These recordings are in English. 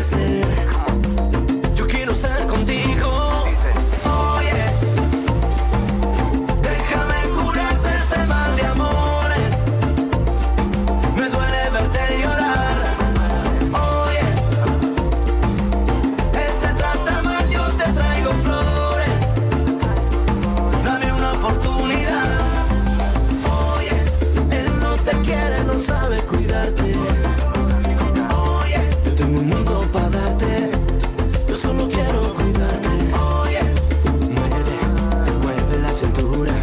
ser. Yo quiero estar contigo. Oye, déjame curarte este mal de amores. Me duele verte llorar. Oye, él te trata mal, yo te traigo flores. Dame una oportunidad. Oye, él no te quiere, no sabe cuidarte. Oye, yo tengo un mundo para darte. Yo solo quiero cuidarte. Oye, mueve la cintura.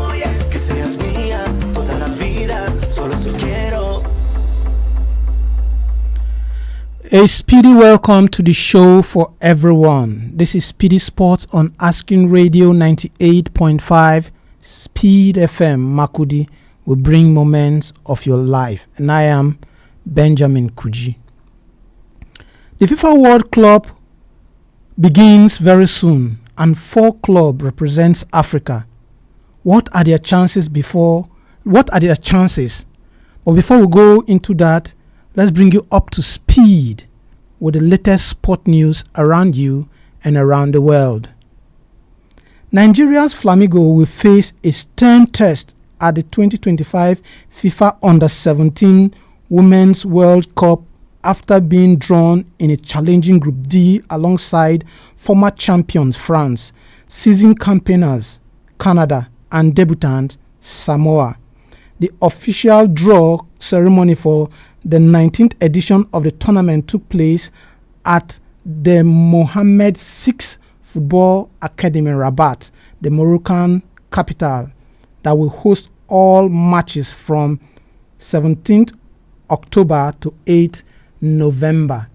Oye, que seas mía toda la vida. Solo eso quiero. A speedy welcome to the show for everyone. This is SPEEDy Sports on Asking Radio 98.5 Speed FM Makudi will bring moments of your life. And I am Benjamin Kuji. The FIFA World Cup begins very soon and 4 clubs represents Africa. What are their chances? But before we go into that, let's bring you up to speed with the latest sport news around you and around the world. Nigeria's Flamingo will face a stern test at the 2025 FIFA Under-17 Women's World Cup after being drawn in a challenging Group D alongside former champions France, season campaigners Canada, and debutant Samoa. The official draw ceremony for the 19th edition of the tournament took place at the Mohammed VI Football Academy Rabat, the Moroccan capital, that will host all matches from 17th October to 8th November.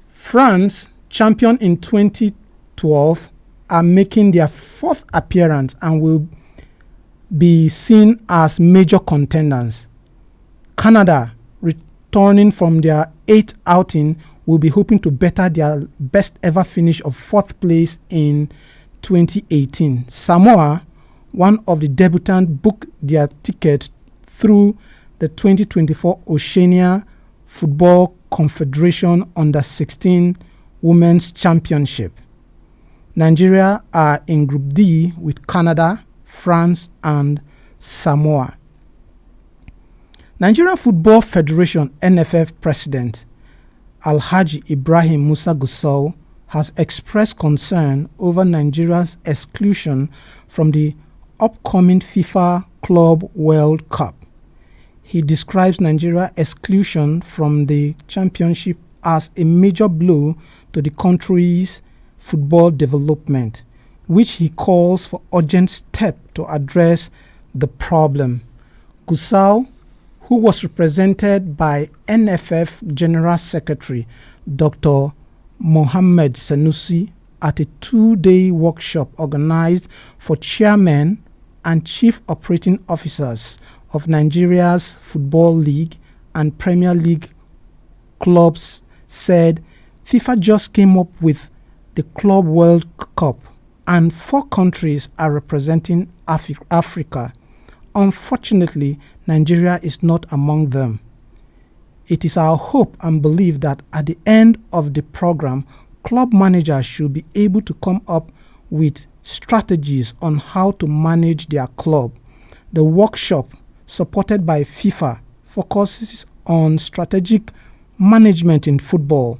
France, champion in 2012, are making their 4th appearance and will be seen as major contenders. Canada, returning from their 8th outing, will be hoping to better their best ever finish of 4th place in 2018. Samoa, one of the debutants, booked their ticket through the 2024 Oceania Football Confederation Under-16 Women's Championship. Nigeria are in Group D with Canada, France, and Samoa. Nigeria Football Federation NFF President Alhaji Ibrahim Musa Gusau has expressed concern over Nigeria's exclusion from the upcoming FIFA Club World Cup. He describes Nigeria's exclusion from the championship as a major blow to the country's football development, which he calls for urgent steps to address the problem. Gusau, who was represented by NFF General Secretary Dr. Mohammed Sanusi at a 2-day workshop organized for chairmen and chief operating officers of Nigeria's Football League and Premier League clubs, said FIFA just came up with the Club World Cup and 4 countries are representing Africa. Unfortunately, Nigeria is not among them. It is our hope and belief that at the end of the program, club managers should be able to come up with strategies on how to manage their club. The workshop, supported by FIFA, focuses on strategic management in football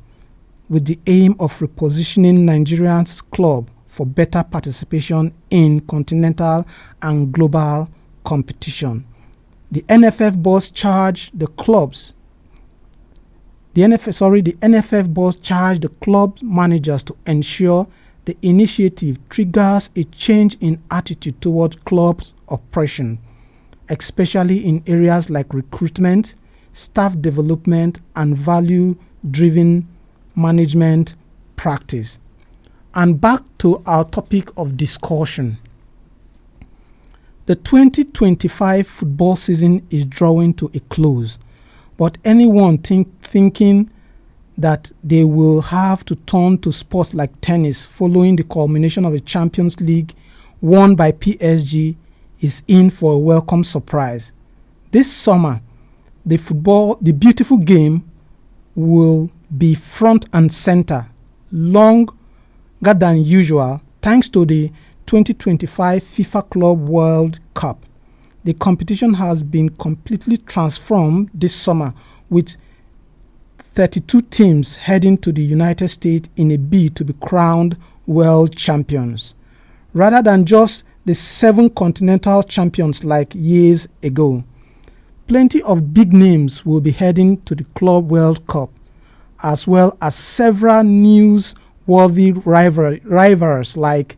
with the aim of repositioning Nigeria's club for better participation in continental and global competition. The NFF boss charged the NFF boss charged the club managers to ensure the initiative triggers a change in attitude towards clubs' operation, especially in areas like recruitment, staff development, and value-driven management practice. And back to our topic of discussion. The 2025 football season is drawing to a close, but anyone thinking that they will have to turn to sports like tennis following the culmination of the Champions League won by PSG is in for a welcome surprise. This summer, the beautiful game will be front and center longer than usual thanks to the 2025 FIFA Club World Cup. The competition has been completely transformed this summer, with 32 teams heading to the United States in a bid to be crowned world champions, rather than just the 7 continental champions like years ago. Plenty of big names will be heading to the Club World Cup, as well as several news-worthy rivals like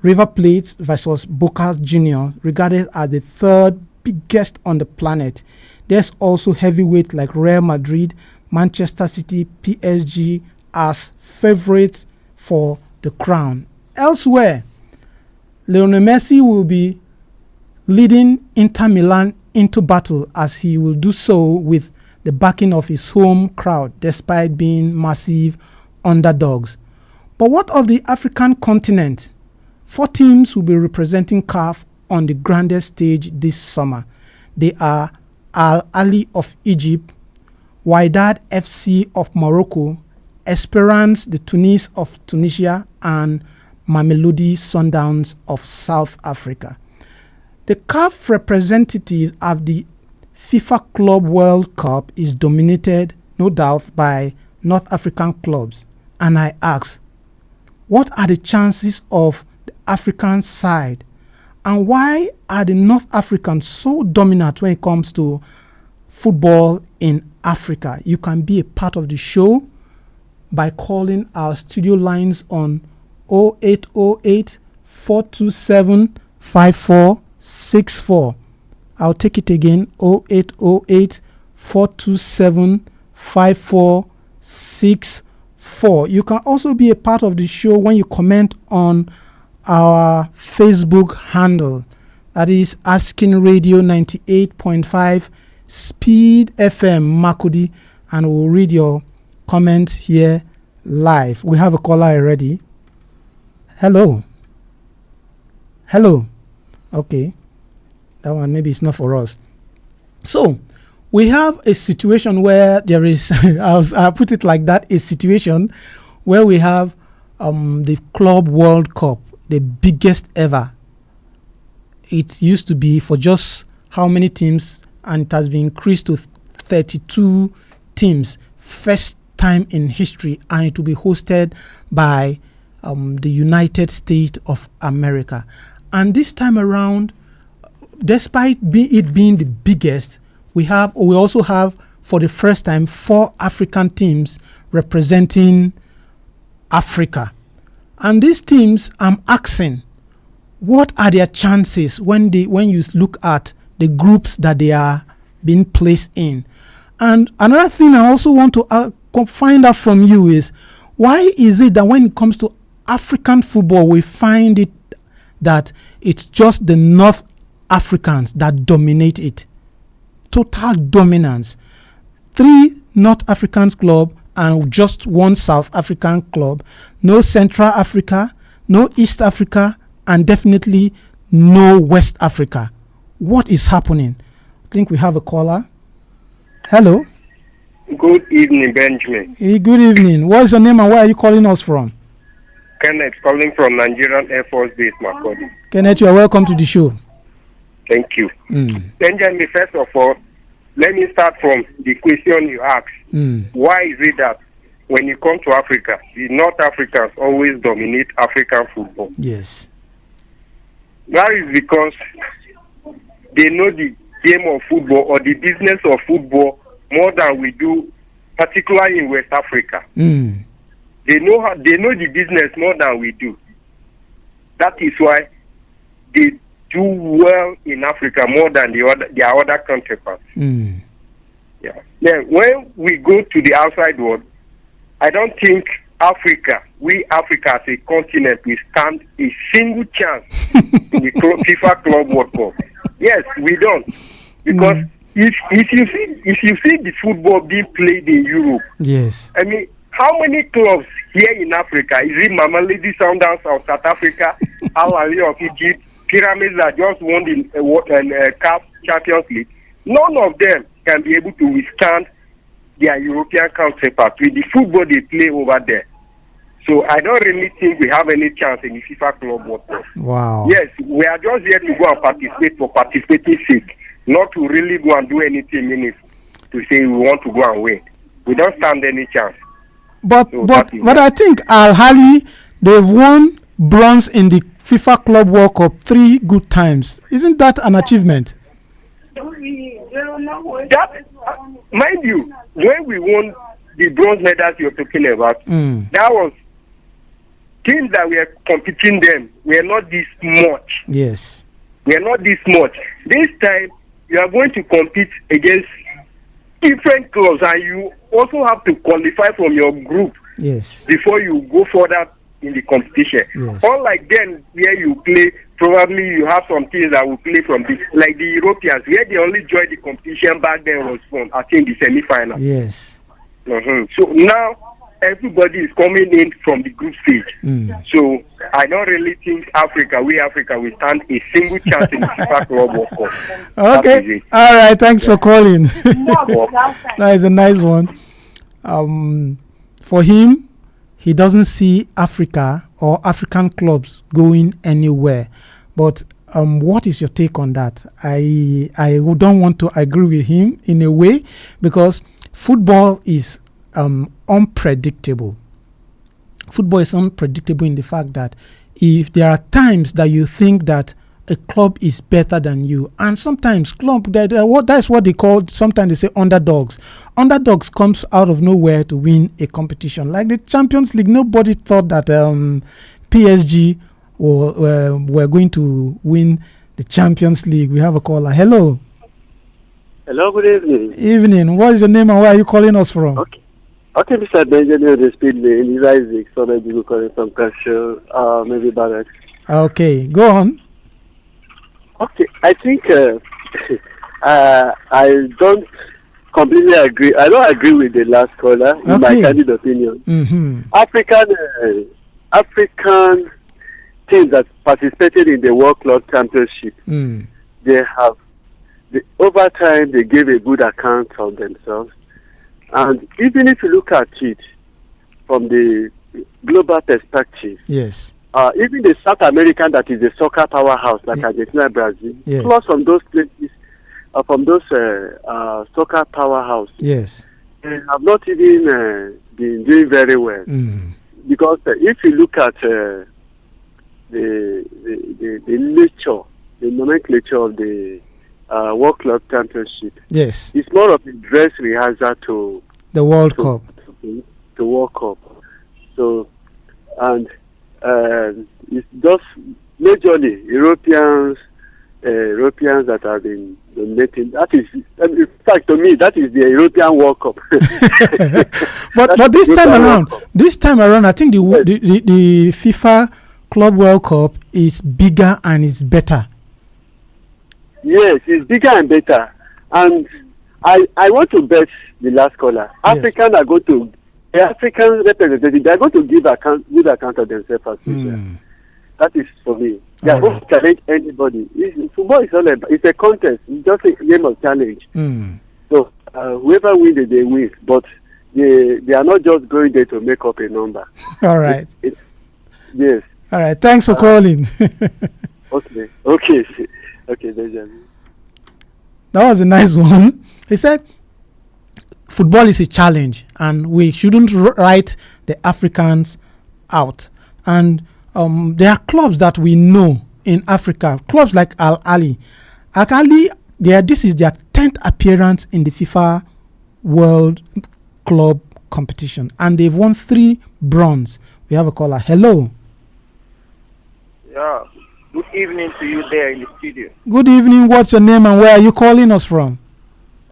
River Plate versus Boca Juniors, regarded as the 3rd biggest on the planet. There's also heavyweights like Real Madrid, Manchester City, PSG as favorites for the crown. Elsewhere, Lionel Messi will be leading Inter Milan into battle, as he will do so with the backing of his home crowd despite being massive underdogs. But what of the African continent? 4 teams will be representing CAF on the grandest stage this summer. They are Al Ahly of Egypt, Wydad FC of Morocco, Esperance de Tunis of Tunisia, and Mamelodi Sundowns of South Africa. The CAF representative of the FIFA Club World Cup is dominated, no doubt, by North African clubs. And I ask, what are the chances of the African side? And why are the North Africans so dominant when it comes to football in Africa? You can be a part of the show by calling our studio lines on 0808 427 5464. I'll take it again, 0808 427 5464. You can also be a part of the show when you comment on our Facebook handle, that is Asking Radio 98.5 Speed FM Makudi, and we'll read your comments here live. We have a caller already. Hello. Okay, that one maybe it's not for us. So we have a situation where there is I'll put it like that, a situation where we have the Club World Cup, the biggest ever. It used to be for just how many teams, and it has been increased to 32 teams, first time in history, and it will be hosted by the United States of America. And this time around, despite it being the biggest, we also have for the first time 4 African teams representing Africa. And these teams, I'm asking, what are their chances when you look at the groups that they are being placed in? And another thing I also want to find out from you is, why is it that when it comes to African football, we find it that it's just the North Africans that dominate it? Total dominance. 3 North African clubs and just 1 South African club. No Central Africa, no East Africa, and definitely no West Africa. What is happening? I think we have a caller. Hello. Good evening, Benjamin. Hey, good evening. What is your name and where are you calling us from? Kenneth, calling from Nigerian Air Force Base, Makodi. Kenneth, you are welcome to the show. Thank you. Benjamin, first of all, let me start from the question you asked. Why is it that when you come to Africa, the North Africans always dominate African football? Yes. That is because they know the game of football or the business of football more than we do, particularly in West Africa. They know the business more than we do. That is why they do well in Africa more than their other counterparts. Yeah. Then when we go to the outside world, I don't think we Africa as a continent, we stand a single chance in the FIFA Club World Cup. Yes, we don't, because if you see the football being played in Europe, yes, I mean, how many clubs here in Africa? Is it Mamelodi Sundowns of South Africa, Al Ahly of Egypt, Pyramids that just won the CAF Champions League? None of them can be able to withstand their European counterparts with the football they play over there. So I don't really think we have any chance in the FIFA Club World Cup. Wow. Yes, we are just here to go and participate for participating sake, not to really go and do anything meaningful to say we want to go and win. We don't stand any chance. But I think Al Ahly, they've won bronze in the FIFA Club World Cup 3 good times. Isn't that an achievement? That, mind you, when we won the bronze medals you're talking about, that was teams that were competing them were not this much. Yes. We are not this much. This time, you are going to compete against different clubs, and you also have to qualify from your group. Yes. Before you go further in the competition. Yes. Unlike then, where you play, probably you have some teams that will play from this, like the Europeans, where they only joined the competition back then was from, I think, the semi-final. Yes. So now, everybody is coming in from the group stage. So I don't really think Africa will stand a single chance in the FIFA Club World Cup. Okay. All right. Thanks for calling. That is a nice one. For him, he doesn't see Africa or African clubs going anywhere. But what is your take on that? I don't want to agree with him in a way, because football is unpredictable. Football is unpredictable in the fact that if there are times that you think that a club is better than you, and sometimes that's what they call, sometimes they say underdogs. Underdogs comes out of nowhere to win a competition. Like the Champions League, nobody thought that PSG were going to win the Champions League. We have a caller. Hello. Hello, good evening. Evening. What is your name and where are you calling us from? Okay, Mr. Benjamin, the speed lane is Isaac, so maybe you calling from Castle, maybe Barracks. Okay, go on. Okay, I think I don't completely agree. I don't agree with the last caller in my candid opinion. African teams that participated in the World Club Championship, they have, over time, they gave a good account of themselves. And even if you look at it from the global perspective, yes, even the South American that is a soccer powerhouse like Argentina, Brazil, yes, plus from those places, from those soccer powerhouse, yes, they have not even been doing very well. Because if you look at the nature, the nomenclature of the World Club Championship, yes, it's more of a dress rehearsal to the World Cup. The World Cup. So, and it's just majorly Europeans that have been dominating. That is, in fact, to me, that is the European World Cup. but this time around, I think the FIFA Club World Cup is bigger and it's better. Yes, it's bigger and better. And I want to bet the last caller. Yes. The African representatives, they are going to give good account of themselves as well. That is for me. They are going to challenge anybody. Football is all about, it's a contest. It's just a game of challenge. So whoever wins, they win. But they are not just going there to make up a number. All right. Yes. All right. Thanks for calling. Okay, Benjamin. That was a nice one. He said, football is a challenge and we shouldn't write the Africans out. And there are clubs that we know in Africa, clubs like Al Ahly. Al Ahly, this is their 10th appearance in the FIFA World Club competition, and they've won 3 bronze. We have a caller. Hello. Yeah. Good evening to you there in the studio. Good evening. What's your name and where are you calling us from?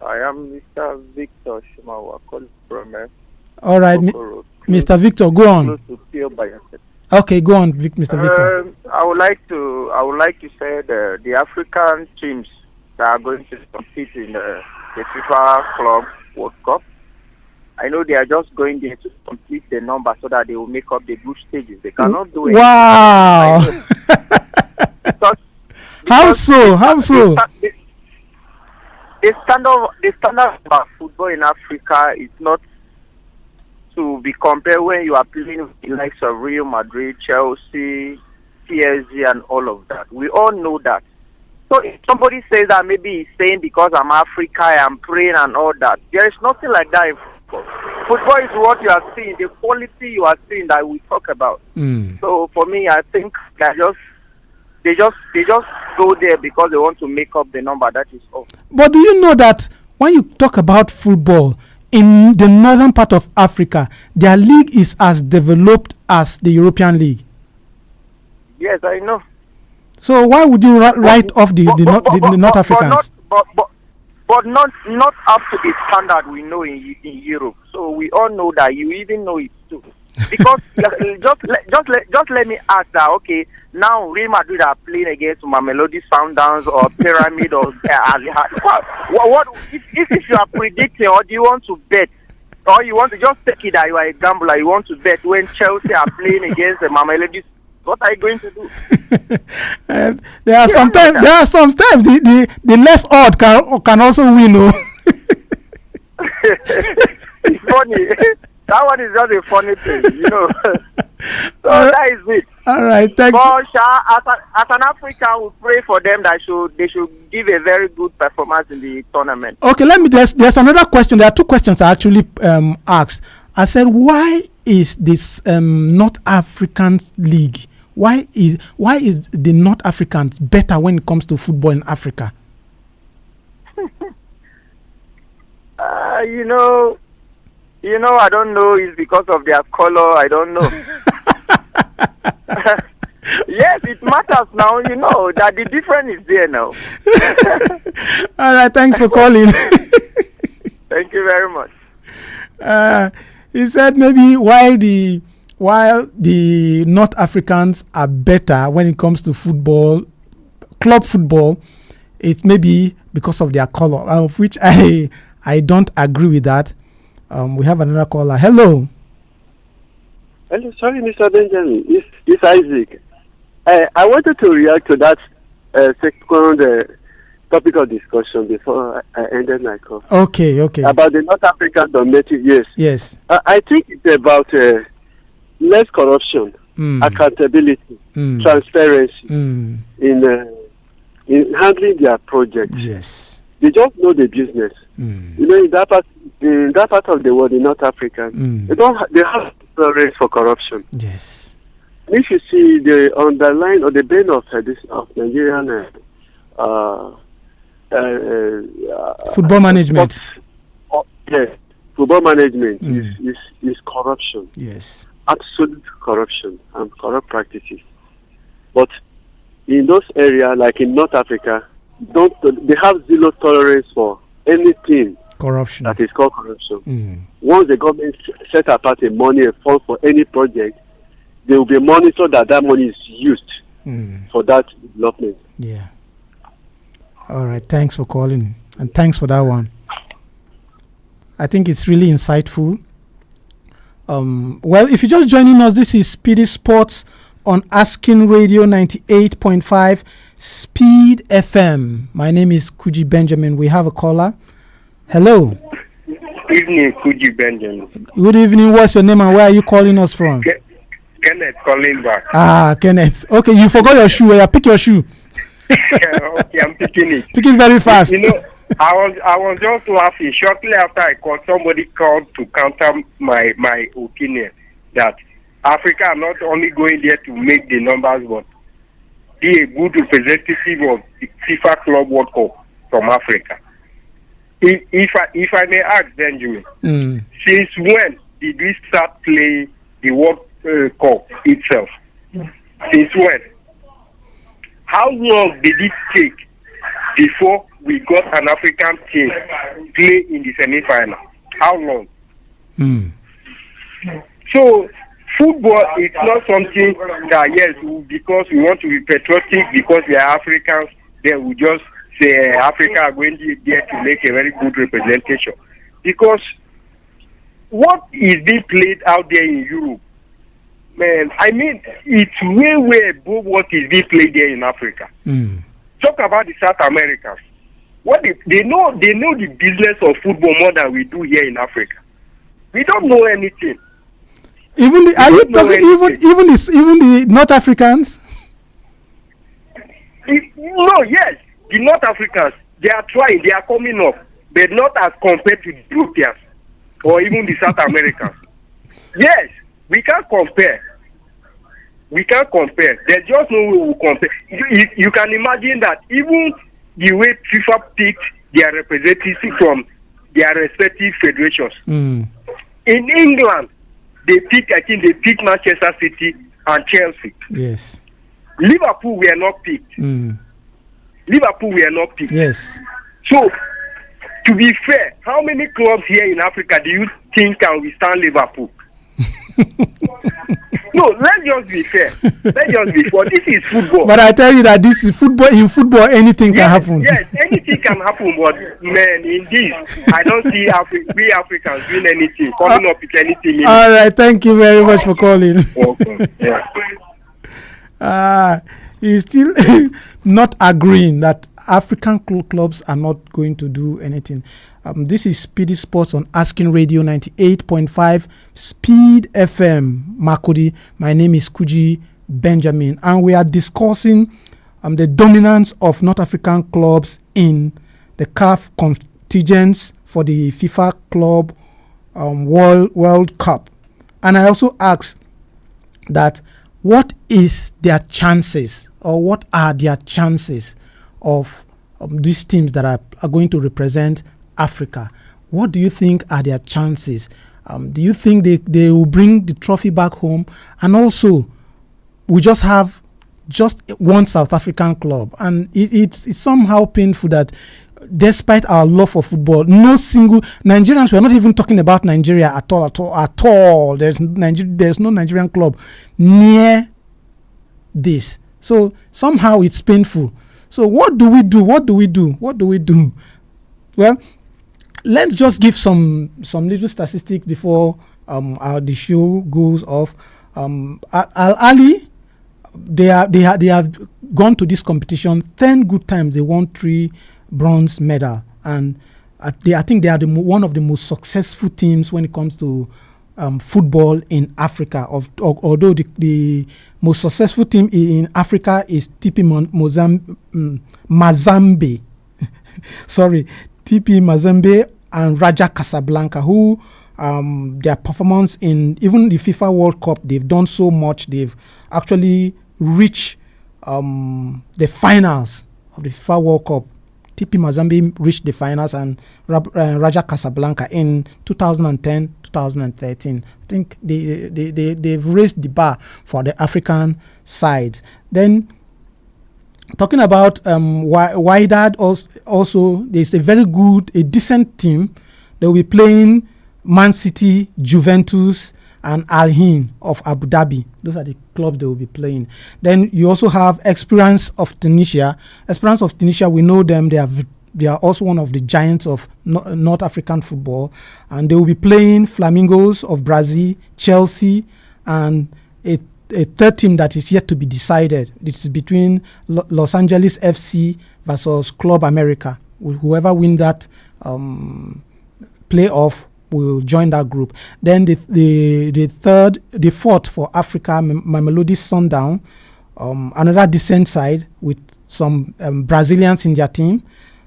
I am Mr. Victor Shimawa, calling from all right, Mr. Victor, go on. Close to Pure Biotech. Okay, go on, Mr. Victor. I would like to say the African teams that are going to compete in the FIFA Club World Cup. I know they are just going there to complete the number so that they will make up the group stages. They cannot do it. Wow. Because How so? the standard of football in Africa is not to be compared when you are playing with the likes of Real Madrid, Chelsea, PSG, and all of that. We all know that. So if somebody says that maybe he's saying because I'm Africa, I'm praying and all that, there is nothing like that in football. Football is what you are seeing, the quality you are seeing that we talk about. So for me, I think that they just go there because they want to make up the number. That is all. But do you know that when you talk about football in the northern part of Africa, their league is as developed as the European League? Yes, I know. So why would you write off the North Africans? But not up to the standard we know in Europe. So we all know that. You even know it too. Because just let me ask that. Okay, now Real Madrid are playing against Mamelodi Sundowns or Pyramid or what if you are predicting, or do you want to bet, or you want to just take it that you are a gambler, you want to bet when Chelsea are playing against the Mamelodi? What are you going to do? There are sometimes the less odd can also win. It's funny. That one is just a funny thing, So that is it. All right, thank you. As an African, we pray for them that they should give a very good performance in the tournament. Okay, there's another question. There are two questions I actually asked. I said, why is this North African league? Why is the North Africans better when it comes to football in Africa? I don't know. It's because of their color. I don't know. Yes, it matters now. That the difference is there now. All right. Thanks for calling. Thank you very much. He said maybe while the North Africans are better when it comes to football, club football, it's maybe because of their color, of which I don't agree with that. We have another caller. Hello. Hello, sorry, Mr. Benjamin. It's Isaac. I wanted to react to that second topic of discussion before I ended my call. Okay. About the North African dominated, yes. I think it's about less corruption, accountability, transparency in handling their projects. Yes. They just know the business. In that part of the world, in North Africa, they have tolerance for corruption. Yes. If you see the underline or the brain of Nigerian football management. Yes, football management is corruption. Yes. Absolute corruption and corrupt practices. But in those areas, like in North Africa, they have zero tolerance for anything corruption that is called corruption. Once the government set apart a money, a fund for any project, there will be monitored that money is used for that development. Yeah. All right. Thanks for calling, and thanks for that one. I think it's really insightful. Well, if you're just joining us, this is SPEEDy Sports on Asking Radio 98.5 Speed FM. My name is Kuji Benjamin. We have a caller. Hello. Evening, Kuji Benjamin. Good evening. What's your name and where are you calling us from? Kenneth calling back. Kenneth. Okay, you forgot your shoe. Yeah, pick your shoe. Okay, I'm picking it. Pick it very fast. I was just laughing. Shortly after I called, somebody called to counter my opinion that Africa are not only going there to make the numbers, but be a good representative of the FIFA Club World Cup from Africa. If I may ask Benjamin, since when did we start playing the World Cup itself? Since when? How long did it take before we got an African team play in the semi-final? How long? So football is not something that, yes, because we want to be patriotic, because we are Africans, then we just say Africa are going there to make a very good representation. Because what is being played out there in Europe, man, I mean, it's way above what is being played there in Africa. Talk about the South Americans. They know the business of football more than we do here in Africa. We don't know anything. Even the North Africans? Yes, the North Africans, they are trying, they are coming up, but not as compared to the Europeans or even the South Americans. Yes, we can't compare. There's just no way we compare. You can imagine that even the way FIFA picked their representatives from their respective federations. In England, I think they picked Manchester City and Chelsea. Yes. Liverpool were not picked. Yes. So, to be fair, how many clubs here in Africa do you think can withstand Liverpool? No, let's just be fair. This is football. But I tell you that this is football. In football, anything can happen. Yes, anything can happen. But man, in this, I don't see we Africans doing anything, coming up with anything. All right, thank you very much for calling. Okay. Yeah. He's still not agreeing that African clubs are not going to do anything. This is SPEEDy Sports on Asking Radio 98.5 Speed FM, Makodi. My name is Kuji Benjamin, and we are discussing the dominance of North African clubs in the CAF contingents for the FIFA Club World Cup. And I also asked that what is their chances, or what are their chances of these teams that are going to represent Africa? What do you think are their chances? Do you think they will bring the trophy back home? And also, we just have one South African club, and it's somehow painful that despite our love for football, no single Nigerians, we're not even talking about Nigeria at all. There's no Nigerian club near this. So somehow it's painful. So what do we do? Well, let's just give some little statistics before the show goes off. Al Ali, they have gone to this competition 10 good times. They won 3 bronze medal, and I think they are one of the most successful teams when it comes to football in Africa. Although the most successful team in Africa is TP Mazembe, sorry, TP Mazembe and Raja Casablanca, who their performance in even the FIFA World Cup, they've done so much. They've actually reached the finals of the FIFA World Cup. TP Mazembe reached the finals, and Raja Casablanca in 2010, 2013. I think they've raised the bar for the African side. Then, talking about Wydad, also there's a decent team. They will be playing Man City, Juventus, and Al Hilal of Abu Dhabi. Those are the clubs they will be playing. Then you also have Esperance of Tunisia. Esperance of Tunisia, we know them. They are also one of the giants of North African football, and they will be playing Flamingos of Brazil, Chelsea, and a third team that is yet to be decided. It's between Los Angeles FC versus Club America. Whoever win that playoff will join that group. Then the fourth for Africa, Mamelodi Sundown, another decent side with some Brazilians in their team.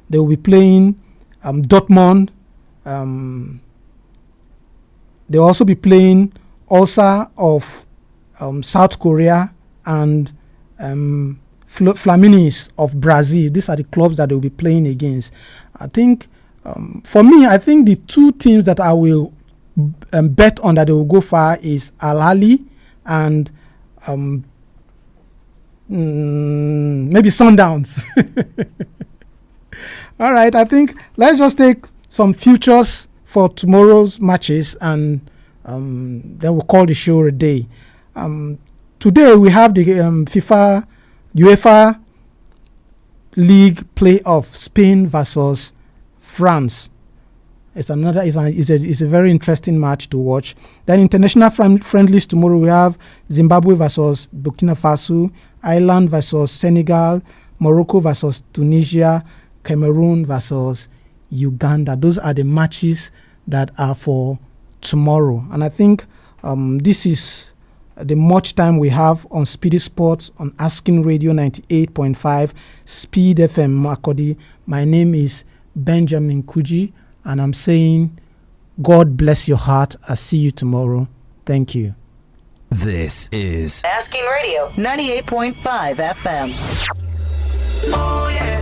They will be playing Dortmund. They'll also be playing Ulsa of South Korea and Flamines of Brazil. These are the clubs that they will be playing against. I think, for me, I think the 2 teams that I will bet on that they will go far is Al Ahly and maybe Sundowns. All right, I think let's just take some futures for tomorrow's matches, and then we'll call the show a day. Today we have the UEFA League playoff, Spain versus France. It's a very interesting match to watch. Then international friendlies tomorrow, we have Zimbabwe versus Burkina Faso, Ireland versus Senegal, Morocco versus Tunisia, Cameroon versus Uganda. Those are the matches that are for tomorrow. And I think this is the much time we have on Speedy Sports on Asking Radio 98.5 Speed FM Makodi. My name is Benjamin Kuji, and I'm saying God bless your heart. I'll see you tomorrow. Thank you. This is Asking Radio 98.5 FM. Oh yeah.